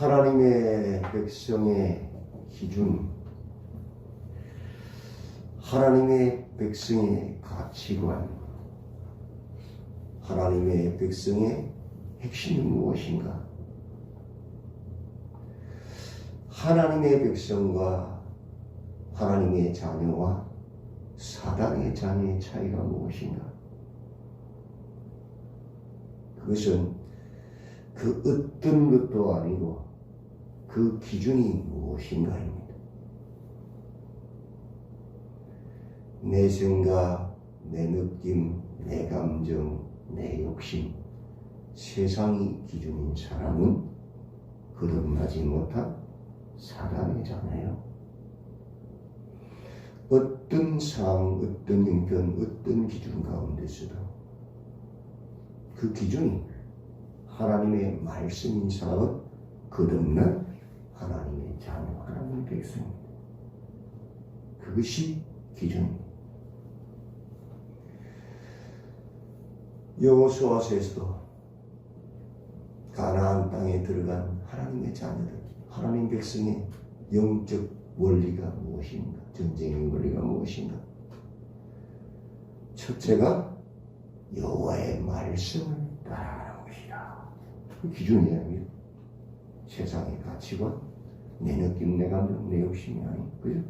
하나님의 백성의 기준, 하나님의 백성의 가치관, 하나님의 백성의 핵심은 무엇인가? 하나님의 백성과 하나님의 자녀와 사단의 자녀의 차이가 무엇인가? 그것은 그 어떤 것도 아니고 그 기준이 무엇인가입니다. 내 생각, 내 느낌, 내 감정, 내 욕심, 세상이 기준인 사람은 거듭나지 못한 사단의 자녀예요. 어떤 상황, 어떤 형편, 어떤 기준 가운데서도 그 기준이 하나님의 말씀인 사람은 거듭난 하나님의 자녀, 하나님의 백성입니다. 그것이 기준입니다. 여호수아서에서도 가나안 땅에 들어간 하나님의 자녀들, 하나님 백성의 영적 원리가 무엇인가? 전쟁의 원리가 무엇인가? 첫째가 여호와의 말씀을 따라가는 것이다. 그 기준이에요. 세상의 가치관, 내 느낌, 내 감정, 내 욕심이 아닌, 그죠?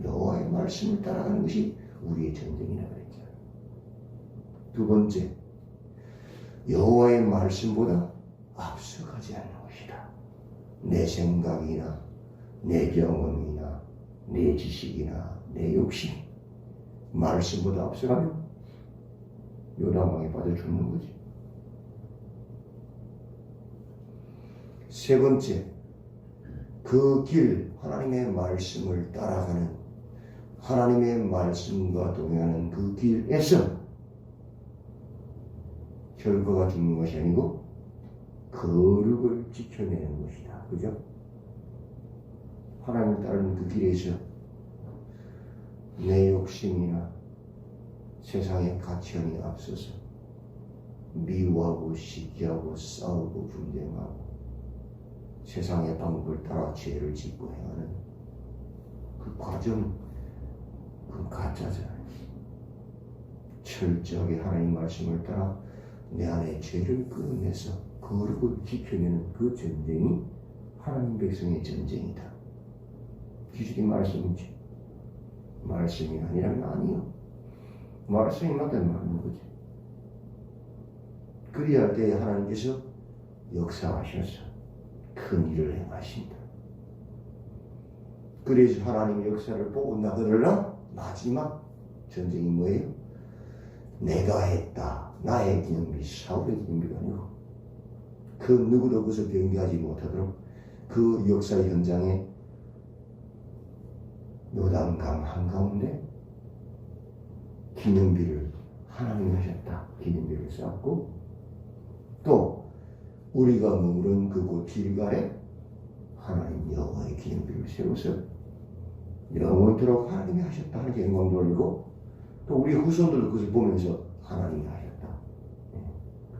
여호와의 말씀을 따라가는 것이 우리의 전쟁이라 그랬잖아요. 두 번째, 여호와의 말씀보다 앞서가지 않는 것이다. 내 생각이나 내 경험이나 내 지식이나 내 욕심, 말씀보다 앞서가면 요단강에 빠져 죽는 거지. 세 번째, 그 길, 하나님의 말씀을 따라가는, 하나님의 말씀과 동행하는 그 길에서 결과가 죽는 것이 아니고 거룩을 지켜내는 것이다. 그죠? 하나님을 따르는 그 길에서 내 욕심이나 세상의 가치관이 앞서서 미워하고 시기하고 싸우고 분쟁하고 세상의 방법을 따라 죄를 짓고 행하는 그 과정, 그 가짜잖아요. 철저하게 하나님 말씀을 따라 내 안에 죄를 끊어내서 거룩을 지켜내는 그 전쟁이 하나님 백성의 전쟁이다. 기준이 말씀이지. 말씀이 아니라면 아니요. 말씀이 맞다면 맞는 거지. 그리할 때에 하나님께서 역사하셔서 큰 일을 행하신다. 그래서 하나님의 역사를 보고 나그러나 마지막 전쟁이 뭐예요? 내가 했다. 나의 기념비, 사울의 기념비가 아니고 그 누구도 그것을 변개하지 못하도록 그 역사 현장에 요단강 한가운데 기념비를 하나님이 하셨다. 기념비를 쌓았고 또 우리가 머무른 그곳 길갈에 하나님 여호와의 기념비를 세워서 영원토록 하나님이 하셨다 하는 영광 돌리고 또 우리 후손들도 그것을 보면서 하나님이 하셨다.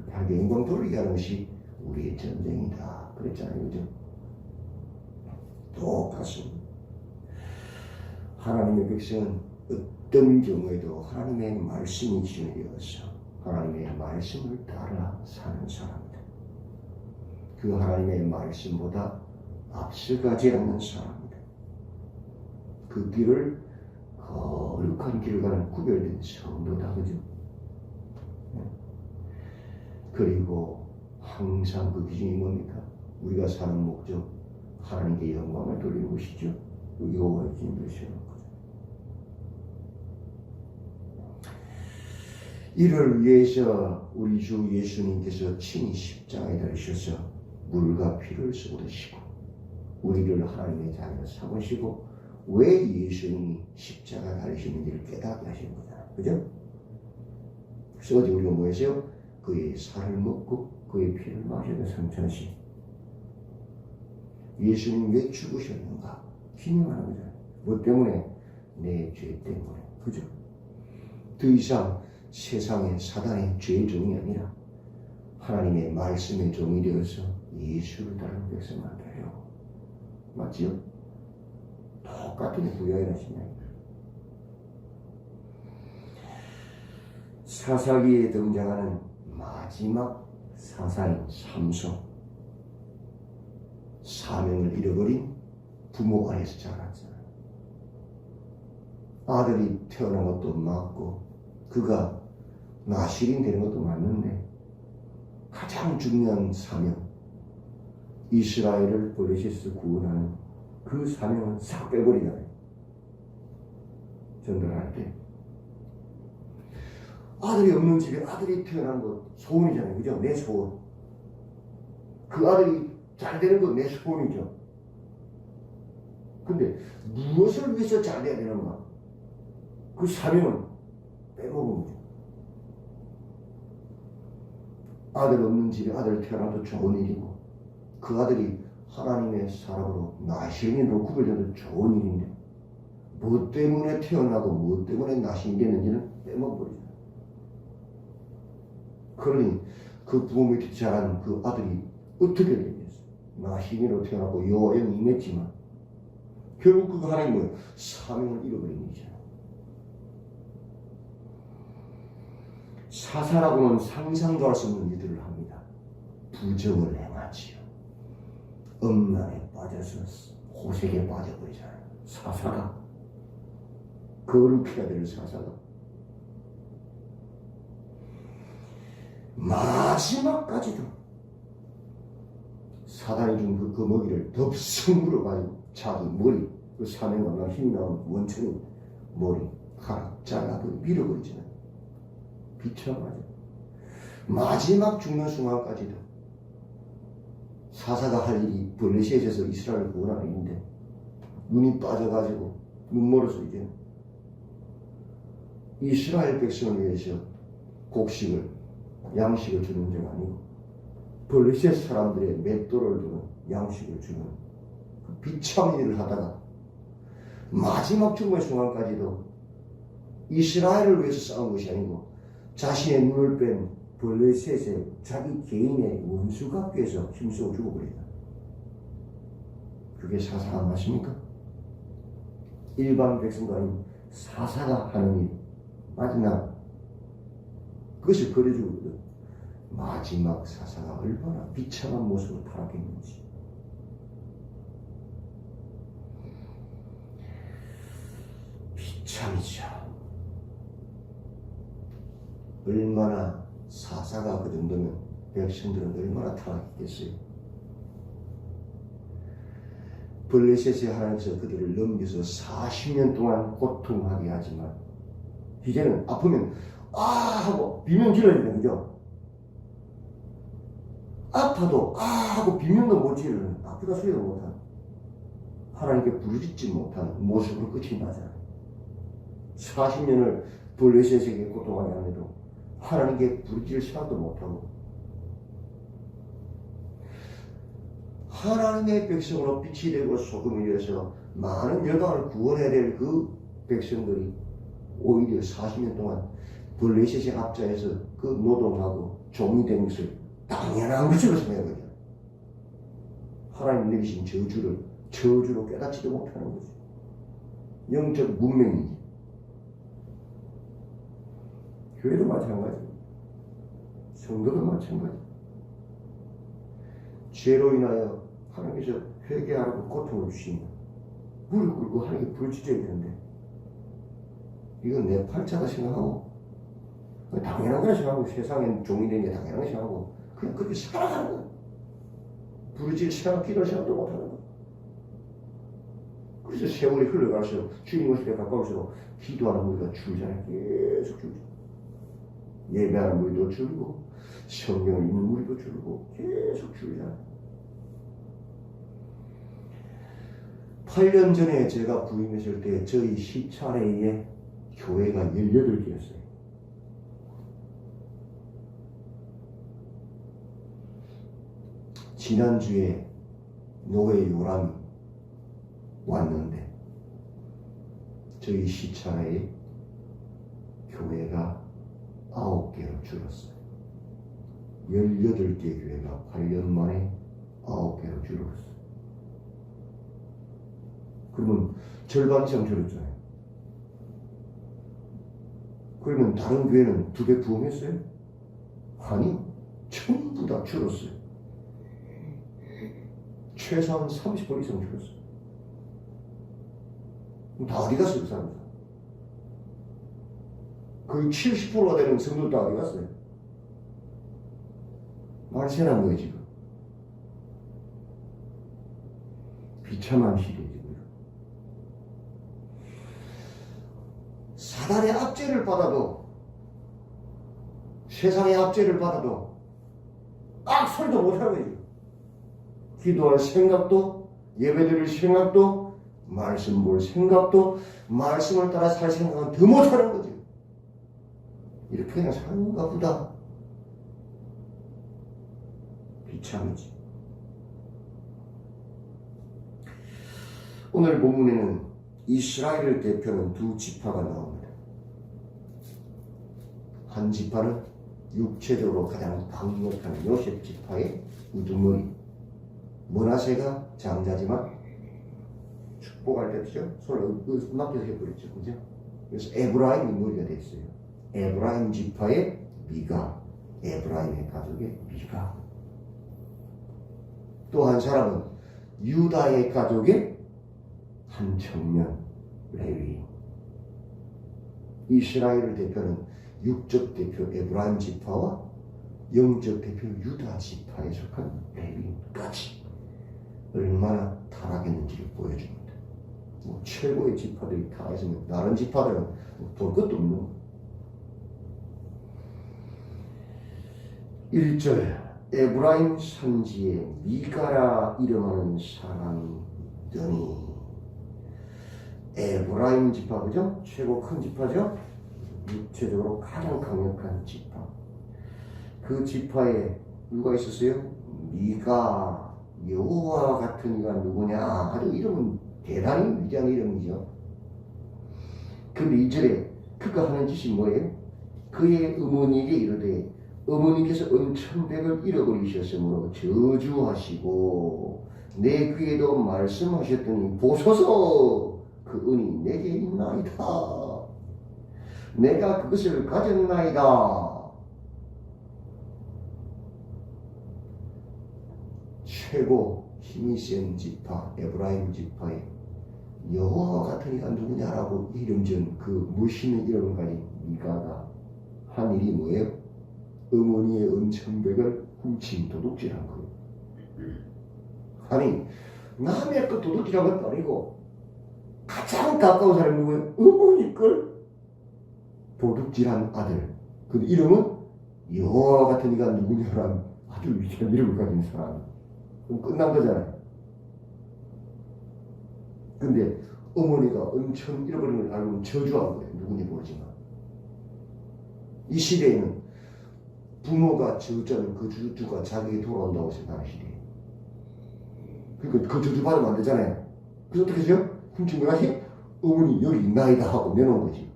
그렇게 영광 돌리게 하는 것이 우리의 전쟁이다. 그랬잖아요. 그죠? 똑같습니다. 하나님의 백성은 어떤 경우에도 하나님의 말씀이 기준이 되어서 하나님의 말씀을 따라 사는 사람이다. 그 하나님의 말씀보다 앞서가지 않는 사람이다. 그 길을 거룩한 길을 가는 구별된 성도다. 그죠? 그리고 항상 그 기준이 뭡니까? 우리가 사는 목적, 하나님께 영광을 돌리는 것이죠. 여호와의 기념비를 세우는 거죠. 이를 위해서 우리 주 예수님께서 친히 십자가에 달리셔서 물과 피를 쏟으시고 우리를 하나님의 자녀로 삼으시고 왜 예수님이 십자가 달리시는지를 깨닫게 하시는 거잖아요. 그죠? 그래서 어제 우리가 뭐 했어요? 그의 살을 먹고 그의 피를 마시는 성찬식. 예수님 왜 죽으셨는가? 기념하는 거잖아요. 뭐 때문에? 내 죄 때문에. 그죠? 더 이상 세상의 사단의 죄의 종이 아니라 하나님의 말씀의 종이 되어서 예수를 따르는 백성만 돼요. 맞지요? 똑같은 구약이나 신약이나. 사사기에 등장하는 마지막 사사인 삼손, 사명을 잃어버린 부모 안에서 자랐잖아요. 아들이 태어난 것도 맞고 그가 나실인 되는 것도 맞는데 가장 중요한 사명, 이스라엘을 블레셋에서 구원하는 그 사명은 싹 빼버리잖아요. 전도할 때 아들이 없는 집에 아들이 태어난 것 소원이잖아요. 그죠? 내 소원. 그 아들이 잘 되는 건 내 소원이죠. 근데 무엇을 위해서 잘 돼야 되는가? 그 사명은 빼먹은 거죠. 아들 없는 집에 아들 태어나도 좋은 일이고 그 아들이 하나님의 사람으로 나시린으로 구별되도 좋은 일인데 뭐 때문에 태어나고 뭐 때문에 나시린이 됐는지는 빼먹어버리죠. 그러니 그 부모 밑에 자란 그 아들이 어떻게 되겠어요? 나시린으로 태어나고 여호와의 영이 임했지만 결국 그거 하나님 뭐예요? 사명을 잃어버린 일이잖아요. 사사라고는 상상도 할 수 없는 일들을 합니다. 부정을 행하지요. 음란에 빠져서 호색에 빠져버리잖아요. 사사가 거룩해야 될 사사가 마지막까지도 사단이 준 그 먹이를 덥석 물어가지고 자기 머리, 그 사명과 나 힘이 나온 원천이 머리 하나 잘라버리고 밀어버리잖아요. 비참하죠. 마지막 죽는 순간까지도 사사가 할 일이 블레셋에서 이스라엘을 구원하는 일인데 눈이 빠져가지고 눈멀어서 이제 이스라엘 백성을 위해서 곡식을 양식을 주는 문제가 아니고 블레셋 사람들의 맷돌을 두는 양식을 주는 비참한 일을 하다가 마지막 죽음의 순간까지도 이스라엘을 위해서 싸운 것이 아니고 자신의 눈을 뺀 블레셋의 자기 개인의 원수가 께서 힘쓰고 죽어버린다. 그게 사사가 맞습니까? 일반 백성도 아닌 사사가 하는 일 맞나? 그것이 그려주거든. 마지막 사사가 얼마나 비참한 모습으로 타락했는지. 비참이죠. 얼마나 사사가 그 정도면 백성들은 얼마나 타락했겠어요. 블레셋의 하나님께서 그들을 넘겨서 40년 동안 고통하게 하지만 이제는 아프면 아 하고 비명 질러야 되는 거죠. 아파도 아 하고 비명도 못 지르는, 아프다 소리도 못하는, 하나님께 부르짖지 못하는 모습으로 끝이 나잖아요. 40년을 블레셋에게 고통하게 하면도 하나님께 부르짖을 시간도 못하고 하나님의 백성으로 빛이 되고 소금이 되어서 많은 열방을 구원해야 될 그 백성들이 오히려 40년 동안 블레셋의 압자에서 그 노동하고 종이 되는 것을 당연한 것으로 생각해요. 하나님 내리신 저주로 깨닫지도 못하는 거죠. 영적 문명이지. 교회도 마찬가지고 성도도 마찬가지. 죄로 인하여 하나님께서 회개하라고 고통을 주시면 무릎 꿇고 하나님께 부르짖어야 되는데 이건 내 팔자가 생각하고 당연한 거라 생각하고 세상엔 종이 되는 게 당연한 거 생각하고 그냥 그렇게 살아가는 거야. 부르짖을 생각, 기도할 생각도 못하는 거야. 그래서 세월이 흘러갈수록 주님 모습에 가까울수록 기도하는 무리가 줄잖아요. 계속 줄죠. 예배하는 무리도 줄고 성경을 읽는 무리도 줄고 계속 줄잖아요. 8년 전에 제가 부임했을 때 저희 시차례에 교회가 18개였어요. 지난주에 노예 요람이 왔는데 저희 시차례에 교회가 9개로 줄었어요. 18개 교회가 8년 만에 절반 이상 줄었잖아요. 그러면 다른 교회는 2배 부흥했어요? 아니, 전부 다 줄었어요. 최소한 30% 이상 줄었어요. 그럼 다 어디 갔어요, 그 사람들? 거의 70%가 되는 성도들 다 어디 갔어요? 말세란 거예요, 지금. 비참한 시대에 지금. 사단의 압제를 받아도, 세상의 압제를 받아도 악소리도 못하는 거예요. 기도할 생각도, 예배드릴 생각도, 말씀 볼 생각도, 말씀을 따라 살 생각은 더 못하는 거지. 이렇게 그냥 사는가 보다. 비참이지. 오늘 본문에는 이스라엘을 대표하는 2 지파가 나옵니다. 한 지파는 육체적으로 가장 강력한 요셉 지파의 우두머리, 므낫세가 장자지만 축복할 때죠. 손을 맡겨서 해버렸죠. 그죠? 그래서 에브라임이 머리가 됐어요. 에브라임 지파의 미가, 에브라임의 가족의 미가. 또 한 사람은 유다의 가족의 한 청년 레위. 이스라엘을 대표하는 육적 대표 에브라임 지파와 영적 대표 유다 지파에 속한 레위까지 얼마나 타락했는지를 보여줍니다. 최고의 지파들이 다 있으면 다른 지파들은 볼 것도 없는 거예요. 1절 에브라임 산지에 미가라 이름하는 사람이더니. 에브라임 지파, 그죠? 최고 큰 지파죠? 육체적으로 가장 강력한 지파. 그 지파에 누가 있었어요? 미가. 여호와 같은 이가 누구냐? 아주 이름은 대단히 위대한 이름이죠. 근데 2절에 그가 하는 짓이 뭐예요? 그의 어머니에게 이르되 어머니께서 은천백을 잃어버리셨으므로 저주하시고 내 귀에도 말씀하셨더니 보소서 그 은이 내게 있나이다. 내가 그것을 가졌나이다. 최고 힘이 센 지파 에브라임 지파에 여호와 같은 이가 누구냐라고 이름 지은 그 멋있는 이름을 가진 미가가 한 일이 뭐예요? 어머니의 은천백을 훔친 도둑질한 거예요. 아니 남의 그 도둑질한 것도 아니고 가장 가까운 사람이 누구예요? 어머니 걸 도둑질한 아들. 근데 이름은 여호와 같은 이가 누구냐라는 아주 위대한 이름을 가진 사람. 그럼 끝난 거잖아요. 근데 어머니가 은천 잃어버린 걸 알고 저주한 거예요. 누군지 모르지만. 이 시대에는 부모가 저주하면 그 저주가 자기에게 돌아온다고 생각하는 시대예요. 그러니까 그 저주 받으면 안 되잖아요. 그래서 어떻게 해요? 훔친 거 다시 어머니 여기 있나이다 하고 내놓은 거지.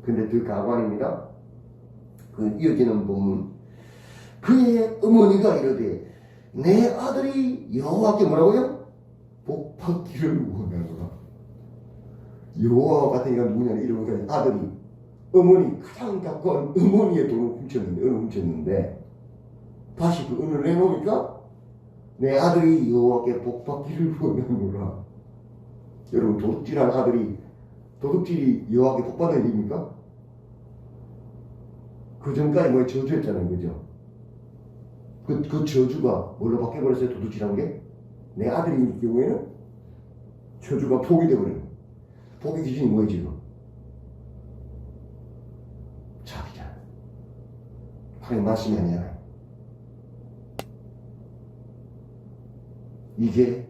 근데 그 가관입니다. 그 이어지는 본문. 그의 어머니가 이르되 내 아들이 여호와께 뭐라고요? 복받기를 원하노라. 여호와 같은 이가 누구냐는 이름을 가진 아들이 어머니 가장 가까운 어머니의 돈을 훔쳤는데 은을 훔쳤는데 다시 그 은을 내놓으니까 내 아들이 여호와께 복받기를 원하노라. 여러분 도둑질한 아들이 도둑질이 여호와께 복받는 일입니까? 그 전까지 뭐 저주했잖아요, 그죠? 그 저주가 뭘로 바뀌어버렸어요? 도둑질한 게? 내 아들인 경우에는 저주가 복이 되어버려요. 복의 기준이 뭐예요, 지금? 자기잖아. 하나님 말씀이 아니잖아요. 이게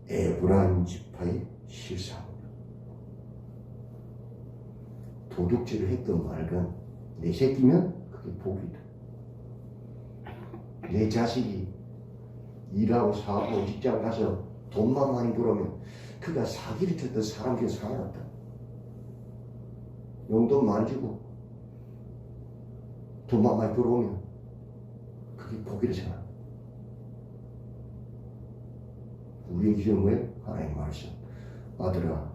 에브라임 지파의 실상입니다. 도둑질을 했건 말건 내 새끼면 그게 복이다. 내 자식이 일하고 사업하고 직장 가서 돈만 많이 벌으면 그가 사기를 쳤던 사람 중에 사나웠다. 용돈 많이 주고 돈만 많이 벌어오면 그게 복이라잖아. 우리의 기준은 뭐예요? 하나님 말씀. 아들아,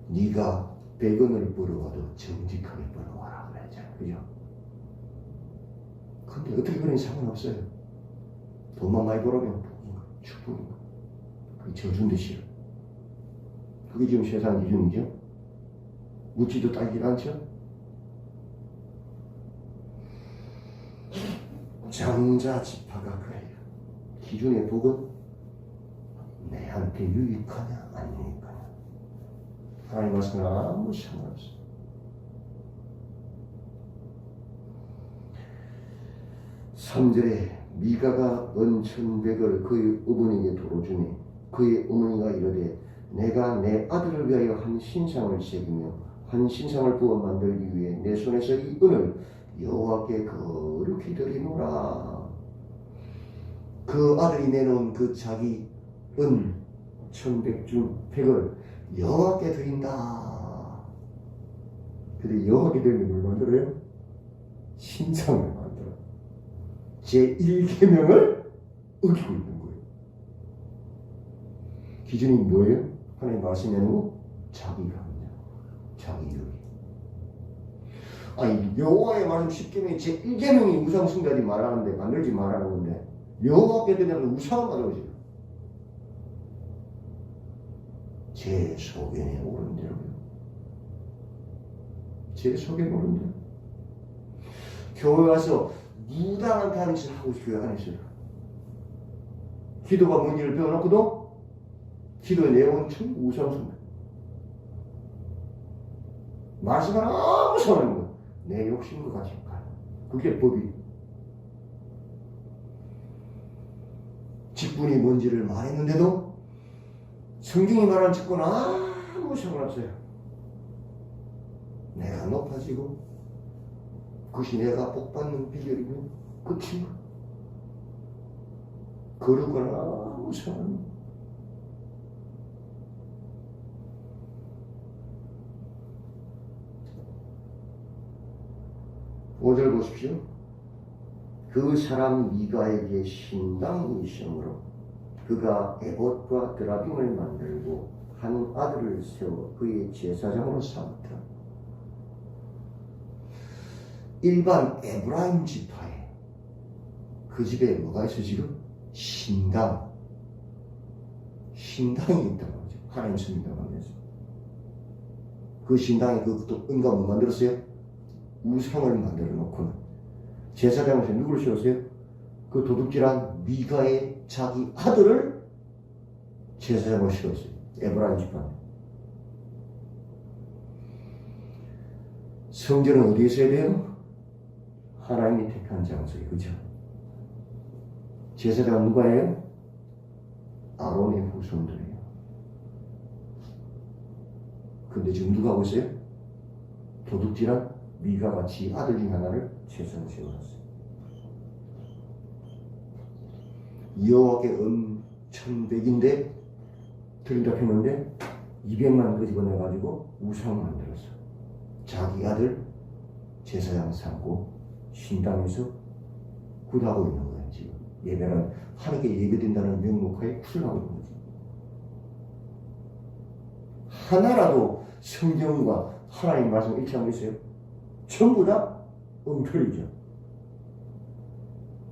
네가 100원을 벌어와도 정직하게 벌어와라 그랬잖아요. 그죠? 근데 어떻게 그런 상관없어요. 돈만 많이 벌어오면 복인가 축복인가. 그게 저주인데 싫어. 그게 지금 세상 기준이죠. 묻지도 따지도 않죠. 장자지파가 그래요. 기준의 복은 내한테 유익하냐 안 유익하냐. 하나님 말씀은 아무 상관없어. 삼절에 미가가 은 1,100을 그의 어머니에게 도로 주니 그의 어머니가 이르되 내가 내 아들을 위하여 한 신상을 새기며 한 신상을 부어 만들기 위해 내 손에서 이 은을 여호와께 거룩히 드리노라. 그 아들이 내놓은 그 자기 은 1,100 중 100을 여호와께 드린다. 근데 여호와께 드리는 걸 만들어요? 신상을 만들어. 제1계명을 어기고 있는 거예요. 기준이 뭐예요? 하나님 말씀이 아니고 자기가 하느냐, 자기 유익. 아니 여호와의 말씀 10계명이 제1계명이 우상 숭배하지 말라는데, 만들지 말라는 건데 여호와께 드리는 우상을 만들어지요. 제 소견에 오른 대로요. 제 소견에 오른 대로. 교회 와서 무당한 다니시 하고 싶어요, 안 했어요? 기도가 뭔지를 배워놓고도 기도의 내용은 참 우상숭배. 말씀은 아무 상관없는 거예요. 내 욕심과 같이 가요. 그게 법이. 직분이 뭔지를 말했는데도 성경이 말한 직분은 아무 상관없어요. 내가 높아지고 그것이 내가 복받는 비결이면 끝인 거야. 거룩은 아무 상관없는 거야. 오절 보십시오. 그 사람 미가에게 신당이 있으므로 그가 에봇과 드라빔을 만들고 한 아들을 세워 그의 제사장으로 삼았다. 일반 에브라임 지파에 그 집에 뭐가 있어 지금? 신당이 있다는 거죠. 하나님 믿는다고 하면서 그 신당에 그것도 은가 뭐 만들었어요? 우상을 만들어 놓고는 제사장에서 누구를 세웠어요? 그 도둑질한 미가의 자기 아들을 제사장으로 세웠어요. 에브라임 지파. 성전은 어디에 있어야 돼요? 하나님이 택한 장소에, 그죠? 제사장은 누가예요? 아론의 후손들이에요. 근데 지금 누가 하고 있어요? 도둑질한 미가가 지 아들 중 하나를 제사장으로 세워놨어요. 여호와께 은 1,100인데 드린다 했는데 200만 끄집어내가지고 우상 만들었어. 자기 아들 제사장 삼고 신당에서 굿하고 있는 거예요. 지금 예배는 하나님께 예배된다는 명목하에 굿하고 있는 거지. 하나라도 성경과 하나님 말씀 일치하고 있어요? 전부 다 엉터리죠.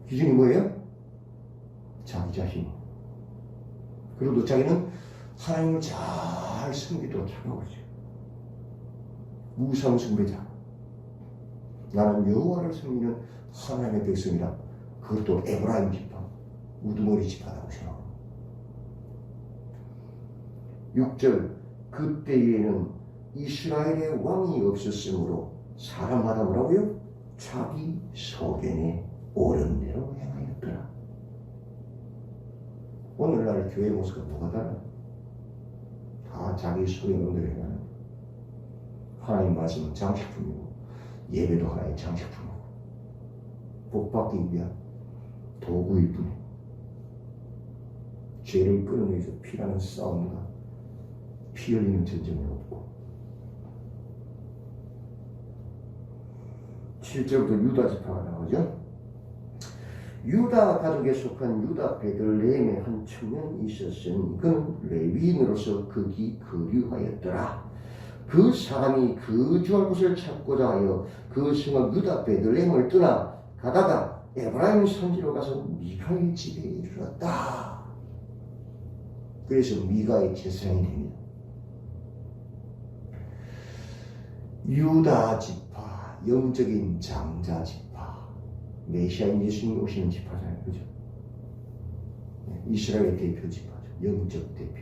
기준이 뭐예요? 자기 자신. 그리고 또 자기는 하나님을 잘 섬기도록 착하고 있어요. 우상 숭배자. 나는 여호와를 섬기는 하나님의 백성이다. 그것도 에브라임 지파, 우두머리 지파라고 생각합니다. 6절 그때에는 이스라엘의 왕이 없었으므로 사람마다 뭐라고요? 자기 소견에 옳은 대로 행하였더라. 오늘날 교회 모습과 뭐가 달라요? 다 자기 소견에 옳은 대로 행하는. 하나님 말씀은 장식품이고 예배도 하나의 장식품이고 복받기 위한 도구일 뿐이에요. 죄를 끊어내기 위해서 피라는 싸움과 피 흘리는 전쟁은 없고. 7절부터 유다 지파가 나오죠. 유다 가족에 속한 유다 베들레헴의 한 청년이 있었으니 그는 레위인으로서 극이 거류하였더라. 그 사람이 거주할 곳을 찾고자 하여 그 성읍 유다 베들레헴을 떠나 가다가 에브라임 산지로 가서 미가의 집에 이르렀다. 그래서 미가의 제사장이 됩니다. 유다 지파, 영적인 장자 지파, 메시아인 예수님이 오시는 지파잖아요. 그죠? 이스라엘의 대표 지파죠. 영적 대표.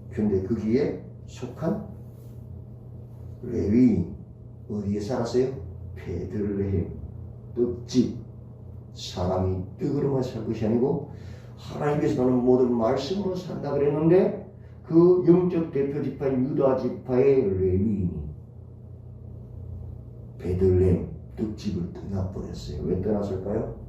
그런데 거기에 속한 레위인, 어디에 살았어요? 베들레헴, 떡집. 사람이 떡으로만 살 것이 아니고 하나님께서 하는 모든 말씀으로 산다 그랬는데 그 영적 대표 지파인 유다 지파의 레위인이 베들레헴 떡집을 떠나버렸어요. 왜 떠났을까요?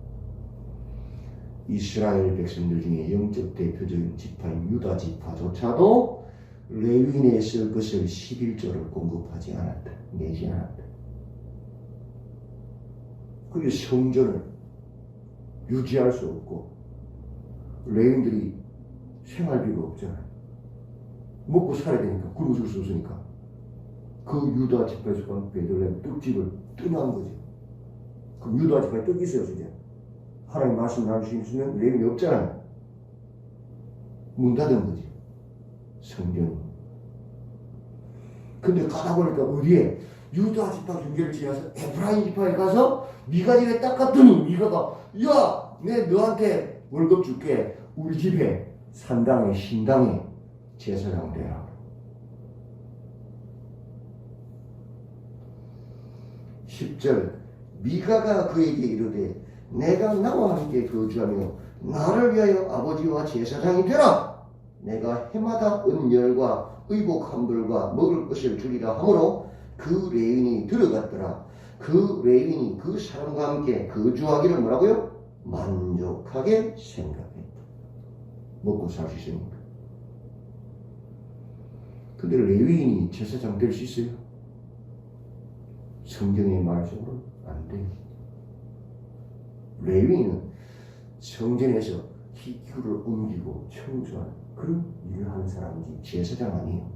이스라엘 백성들 중에 영적 대표적인 지파인 유다 지파조차도 레위인에 쓸 것을 11조를 공급하지 않았다. 내지 않았다. 그게 성전을 유지할 수 없고 레위인들이 생활비가 없잖아요. 먹고 살아야 되니까, 굶어 죽을 수 없으니까 그 유다 지파에서 간 베들레헴 떡집을 떠난 거죠. 그럼 유다 지파에 떡이 있어요. 이제 하나님 말씀 나눌 수 있으면 레위인이 없잖아요. 문 닫은 거지, 성전이. 근데 가다 보니까 어디에? 유다 지파 경계를 지나서 에브라임 지파에 가서 미가 집에 딱 갔더니 미가가 야, 내 너한테 월급 줄게. 우리 집에 산당에 신당에 제사장 되라. 10절 미가가 그에게 이르되 내가 나와 함께 거주하며 나를 위하여 아버지와 제사장이 되라. 내가 해마다 은열과 의복 한벌과 먹을 것을 주리라 하므로 그 레위인이 들어갔더라. 그 레위인이 그 사람과 함께 거주하기를 뭐라고요? 만족하게 생각했다. 먹고 살 수 있으니까. 근데 레위인이 제사장 될 수 있어요? 성경의 말씀으로 안 돼요. 레위인은 성전에서 기구를 옮기고 청소하는 그런 일을 하는 사람이지 제사장 아니에요.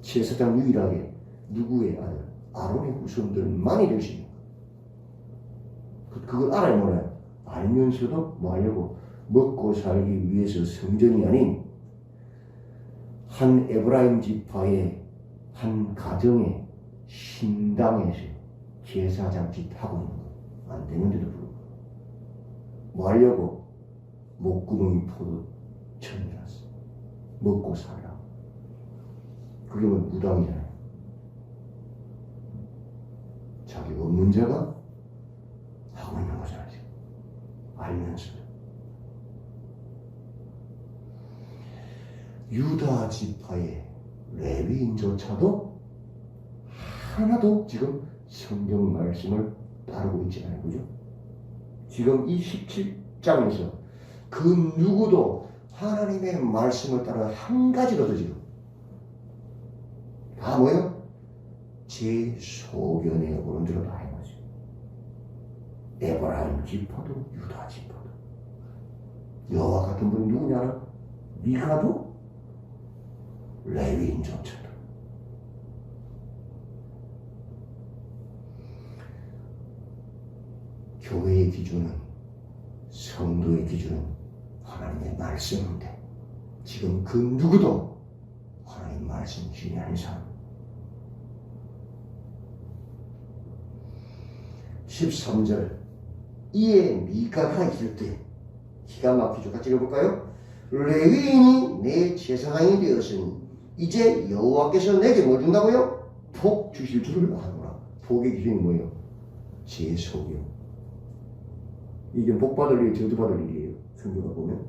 제사장 유일하게 누구의 아들? 아론의 후손들만이 될 수 있는 거예요. 그걸 알아야 몰라요. 알면서도 뭐 하려고? 먹고 살기 위해서 성전이 아닌 한 에브라임 지파의 한 가정의 신당에서 제사장 짓 하고 있는 거예요. 안 되는데도 불구하고 뭐 하려고? 목구멍이 포도천이라서 먹고 살아. 그러면 무당이잖아요. 자기가 없는 자가 하고 있는 거잖아요. 알면서도. 유다 지파의 레위인조차도 하나도 지금 성경 말씀을 따르고 있지 않아요. 그죠? 지금 이 17장에서 그 누구도 하나님의 말씀을 따라 한 가지로도 지금 다 뭐예요? 제 소견에 오른 대로 다 해가지고 에브라임 지파도 유다 지파도 여호와 같은 분이 누구냐? 미가도 레위인조차도. 교회의 기준은, 성도의 기준은 하나님의 말씀인데 지금 그 누구도 하나님 말씀 중요한 사람. 13절 이에 미가가 있을 때 기가 막히죠. 같이 읽어볼까요? 레위인이 내 제사장이 되었으니 이제 여호와께서 내게 뭐 준다고요? 복 주실 줄을 아노라. 복의 기준이 뭐예요? 제 소견. 이게 복 받을 일, 저주 받을 일이에요. 성경을 보면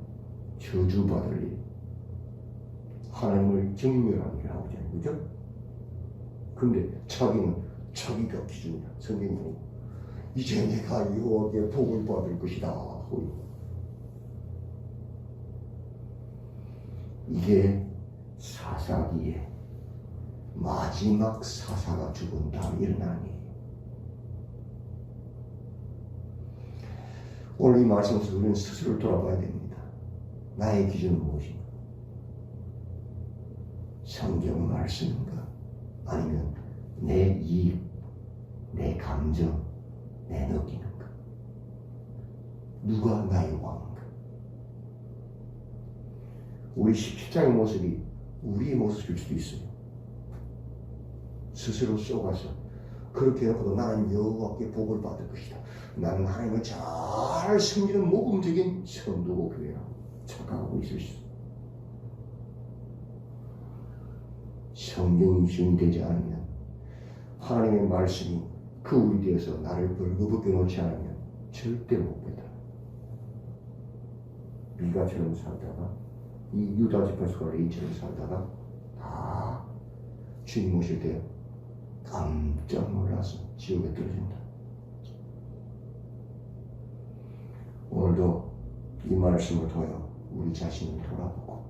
저주 받을 일. 하나님을 경멸하는 일 하고 있잖아요. 그죠? 근데 자기가 기준이야. 성경이 보고 이제 내가 여호와께 복을 받을 것이다. 이게 사사기에 마지막 사사가 죽은 다음 일어나니 오늘 이 말씀에서 우리는 스스로를 돌아봐야 됩니다. 나의 기준은 무엇인가? 성경 말씀인가? 아니면 내 이익, 내 감정, 내 느끼는가? 누가 나의 왕인가? 우리 17장의 모습이 우리의 모습일 수도 있어요. 스스로 쏘가서 그렇게 해놓고도 나는 여호와께 복을 받을 것이다. 나는 하나님을 잘 섬기는 모범적인 성도고 교회라고 착각하고 있을 수 있어요. 성경이 준되지 않으면, 하나님의 말씀이 그 우리 되어서 나를 벌거벗겨 놓지 않으면 절대 못 배다. 미가처럼 살다가, 이 유다 지파수가 레이처럼 살다가 다 주님 오실 때 깜짝 놀라서 지옥에 떨어진다. 오늘도 이 말씀을 통해 우리 자신을 돌아보고,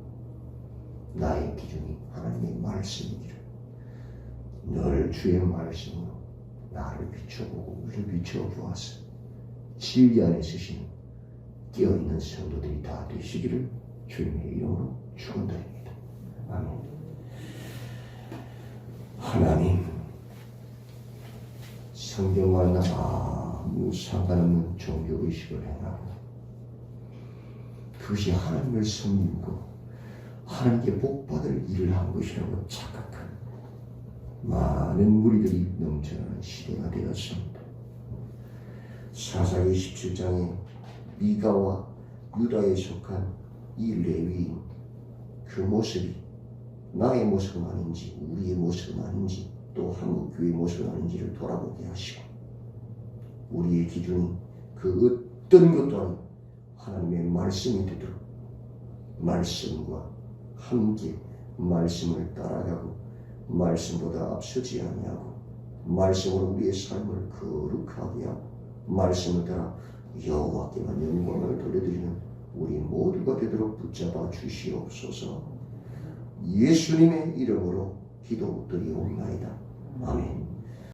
나의 기준이 하나님의 말씀이기를 늘 주의 말씀으로 나를 비춰보고 우리를 비춰보아서 진리 안에 쓰시는 깨어있는 성도들이 다 되시기를 주님의 이름으로 축원드립니다. 아멘. 하나님, 성경과 나 아무 상관없는 종교의식을 행하고 그것이 하나님을 섬기고 하나님께 복받을 일을 한 것이라고 착각한 많은 무리들이 넘쳐나는 시대가 되었습니다. 사사기 17장에 미가와 유다에 속한 이 레위인, 그 모습이 나의 모습은 아닌지, 우리의 모습은 아닌지, 또 한국 교회의 모습은 아닌지를 돌아보게 하시고, 우리의 기준이 그 어떤 것도 아닌 하나님의 말씀이 되도록 말씀과 함께 말씀을 따라가고 말씀보다 앞서지 아니하고 말씀으로 우리의 삶을 거룩하게 하고 말씀을 따라 여호와께만 영광을 돌려드리는 우리 모두가 되도록 붙잡아 주시옵소서. 예수님의 이름으로 기도드리옵나이다. 아멘.